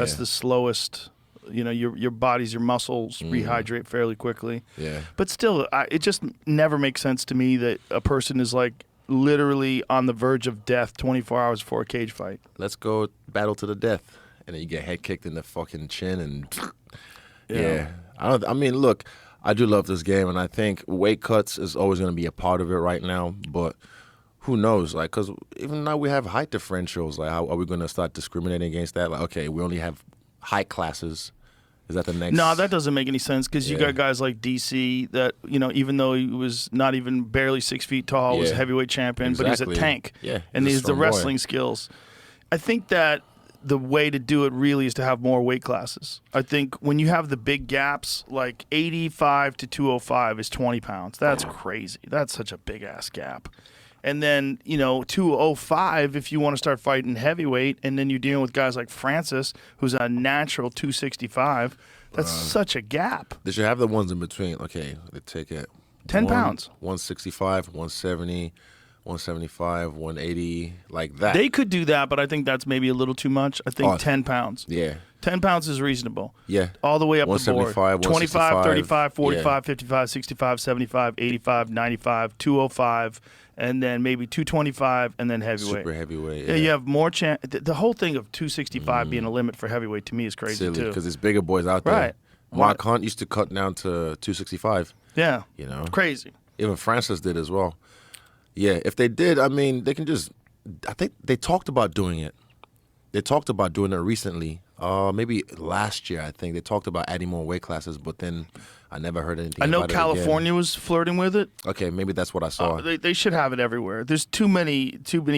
That's the slowest. You know, your body's, your muscles rehydrate fairly quickly. Yeah. But still, it just never makes sense to me that a person is like literally on the verge of death 24 hours before a cage fight. Let's go battle to the death. And then you get head kicked in the fucking chin and yeah. I mean, look, I do love this game, and I think weight cuts is always going to be a part of it right now, but who knows? Like, because even now we have height differentials. Like, how are we going to start discriminating against that? Like, okay, we only have height classes. Is that the next? No, that doesn't make any sense because you got guys like DC that, you know, even though he was not even barely 6 feet tall, was a heavyweight champion, but he's a tank. Yeah, and he's he's the wrestling skills. I think that the way to do it really is to have more weight classes. I think when you have the big gaps, like 85 to 205 is 20 pounds. That's crazy. That's such a big-ass gap. And then, you know, 205 if you want to start fighting heavyweight, and then you're dealing with guys like Francis, who's a natural 265. That's such a gap. They should have the ones in between. Okay, they take it. 10 pounds. 165, 170, 175, 180, like that. They could do that, but I think that's maybe a little too much. I think 10 pounds. Yeah. 10 pounds is reasonable. Yeah. All the way up the board. 25, 35, 45, yeah. 55, 65, 75, 85, 95, 205, and then maybe 225, and then heavyweight. Super heavyweight. Yeah, you have more chance. The whole thing of 265 being a limit for heavyweight to me is crazy, silly, too. because there's bigger boys out there. Right. Mark Hunt used to cut down to 265. Yeah. You know? Crazy. Even Francis did as well. Yeah, if they did, I mean, they can just, I think they talked about doing it. They talked about doing it recently. Maybe last year, I think. They talked about adding more weight classes, but then I never heard anything I know about it California was flirting with it. Okay, maybe that's what I saw. They should have it everywhere. There's too many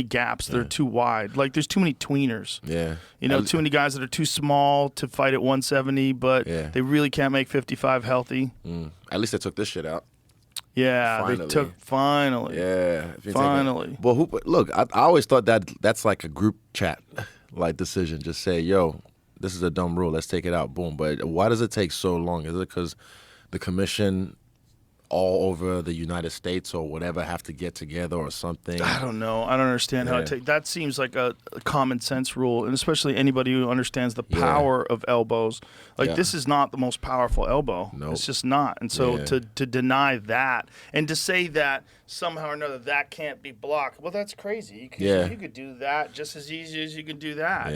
gaps. They're too wide. Like, there's too many tweeners. Yeah. You know, too many guys that are too small to fight at 170, but they really can't make 55 healthy. At least they took this shit out. Yeah, Finally. they took finally. Yeah. Finally. Well, look, I always thought that's like a group chat like decision. Just say, yo, this is a dumb rule. Let's take it out. Boom. But why does it take so long? Is it because the commission all over the United States or whatever have to get together or something? I don't know. I don't understand how it takes. That seems like a common sense rule, and especially anybody who understands the power of elbows. Like, this is not the most powerful elbow. Nope. It's just not. And so to deny that and to say that somehow or another that can't be blocked, well, that's crazy. You could do that just as easy as you can do that.